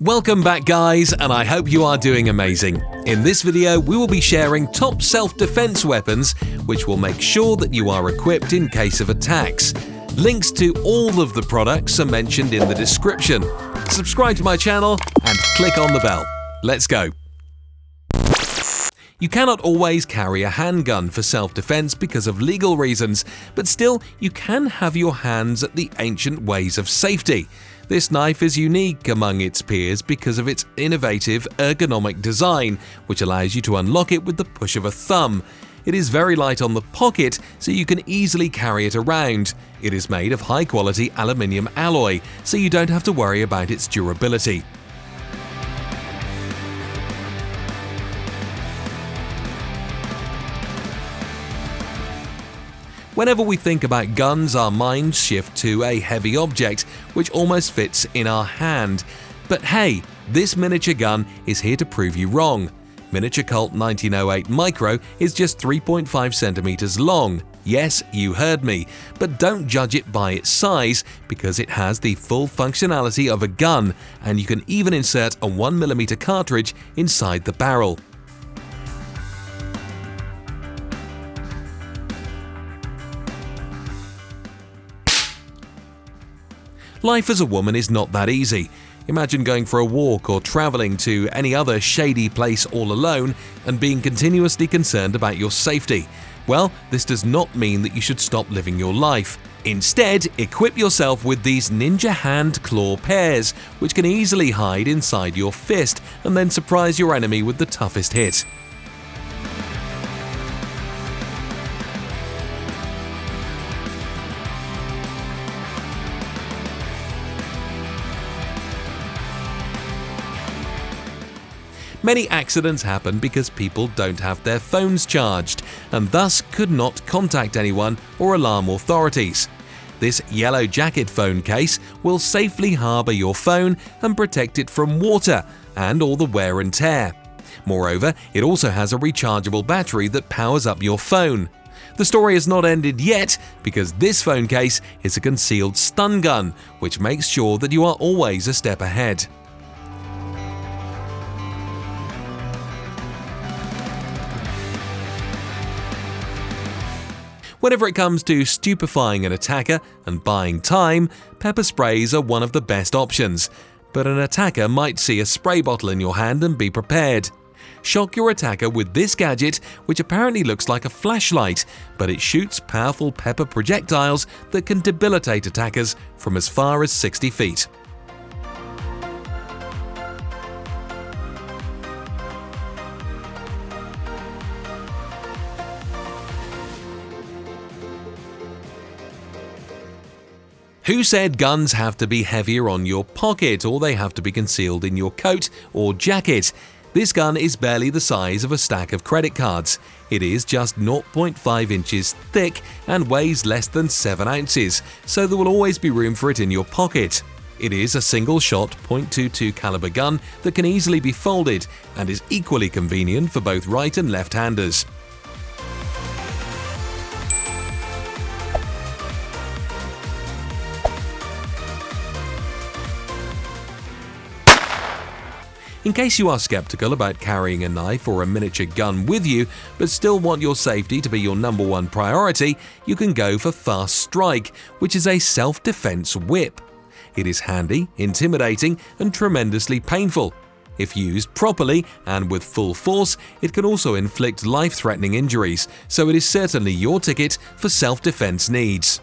Welcome back guys, and I hope you are doing amazing. In this video we will be sharing top self-defense weapons which will make sure that you are equipped in case of attacks. Links to all of the products are mentioned in the description. Subscribe to my channel and click on the bell. Let's go! You cannot always carry a handgun for self-defense because of legal reasons, but still you can have your hands at the ancient ways of safety. This knife is unique among its peers because of its innovative ergonomic design, which allows you to unlock it with the push of a thumb. It is very light on the pocket, so you can easily carry it around. It is made of high-quality aluminium alloy, so you don't have to worry about its durability. Whenever we think about guns, our minds shift to a heavy object, which almost fits in our hand. But hey, this miniature gun is here to prove you wrong. Miniature Colt 1908 Micro is just 3.5 centimeters long. Yes, you heard me, but don't judge it by its size because it has the full functionality of a gun, and you can even insert a 1mm cartridge inside the barrel. Life as a woman is not that easy. Imagine going for a walk or traveling to any other shady place all alone and being continuously concerned about your safety. Well, this does not mean that you should stop living your life. Instead, equip yourself with these ninja hand claw pairs, which can easily hide inside your fist and then surprise your enemy with the toughest hit. Many accidents happen because people don't have their phones charged and thus could not contact anyone or alarm authorities. This yellow jacket phone case will safely harbour your phone and protect it from water and all the wear and tear. Moreover, it also has a rechargeable battery that powers up your phone. The story has not ended yet because this phone case is a concealed stun gun, which makes sure that you are always a step ahead. Whenever it comes to stupefying an attacker and buying time, pepper sprays are one of the best options. But an attacker might see a spray bottle in your hand and be prepared. Shock your attacker with this gadget, which apparently looks like a flashlight, but it shoots powerful pepper projectiles that can debilitate attackers from as far as 60 feet. Who said guns have to be heavier on your pocket or they have to be concealed in your coat or jacket? This gun is barely the size of a stack of credit cards. It is just 0.5 inches thick and weighs less than 7 ounces, so there will always be room for it in your pocket. It is a single-shot .22 caliber gun that can easily be folded and is equally convenient for both right and left-handers. In case you are skeptical about carrying a knife or a miniature gun with you, but still want your safety to be your #1 priority, you can go for Fast Strike, which is a self-defense whip. It is handy, intimidating, and tremendously painful. If used properly and with full force, it can also inflict life-threatening injuries, so it is certainly your ticket for self-defense needs.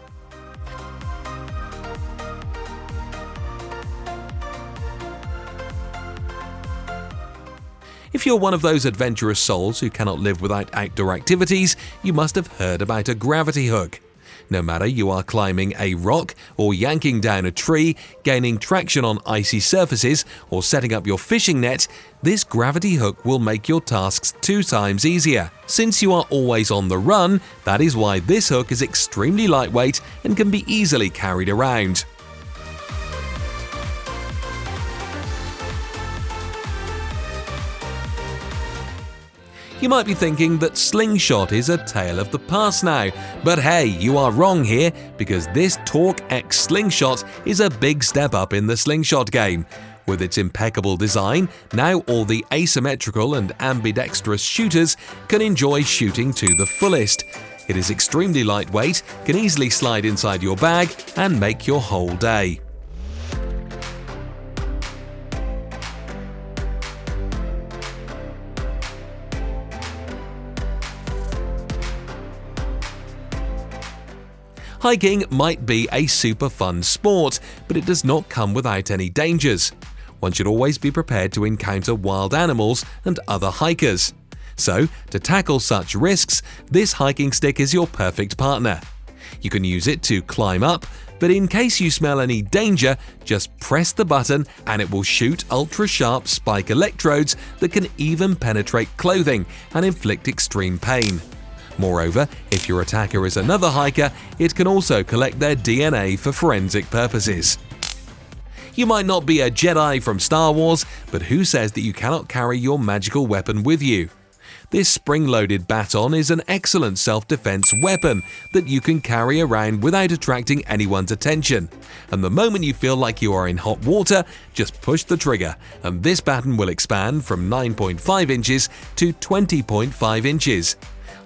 If you're one of those adventurous souls who cannot live without outdoor activities, you must have heard about a gravity hook. No matter you are climbing a rock or yanking down a tree, gaining traction on icy surfaces, or setting up your fishing net, this gravity hook will make your tasks 2 times easier. Since you are always on the run, that is why this hook is extremely lightweight and can be easily carried around. You might be thinking that Slingshot is a tale of the past now, but hey, you are wrong here because this Torque X Slingshot is a big step up in the slingshot game. With its impeccable design, now all the asymmetrical and ambidextrous shooters can enjoy shooting to the fullest. It is extremely lightweight, can easily slide inside your bag and make your whole day. Hiking might be a super fun sport, but it does not come without any dangers. One should always be prepared to encounter wild animals and other hikers. So, to tackle such risks, this hiking stick is your perfect partner. You can use it to climb up, but in case you smell any danger, just press the button and it will shoot ultra-sharp spike electrodes that can even penetrate clothing and inflict extreme pain. Moreover, if your attacker is another hiker, it can also collect their DNA for forensic purposes. You might not be a Jedi from Star Wars, but who says that you cannot carry your magical weapon with you? This spring-loaded baton is an excellent self-defense weapon that you can carry around without attracting anyone's attention. And the moment you feel like you are in hot water, just push the trigger, and this baton will expand from 9.5 inches to 20.5 inches.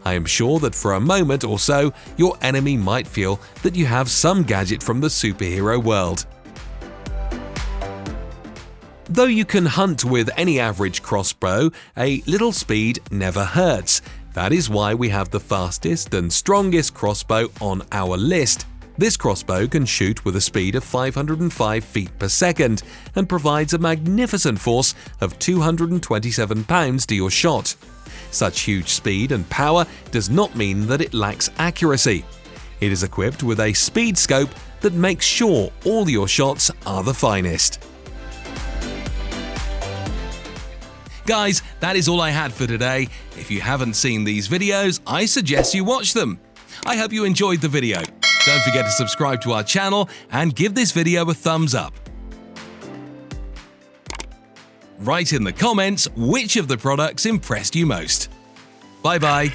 I am sure that for a moment or so, your enemy might feel that you have some gadget from the superhero world. Though you can hunt with any average crossbow, a little speed never hurts. That is why we have the fastest and strongest crossbow on our list. This crossbow can shoot with a speed of 505 feet per second and provides a magnificent force of 227 pounds to your shot. Such huge speed and power does not mean that it lacks accuracy. It is equipped with a speed scope that makes sure all your shots are the finest. Guys, that is all I had for today. If you haven't seen these videos, I suggest you watch them. I hope you enjoyed the video. Don't forget to subscribe to our channel and give this video a thumbs up. Write in the comments which of the products impressed you most. Bye bye.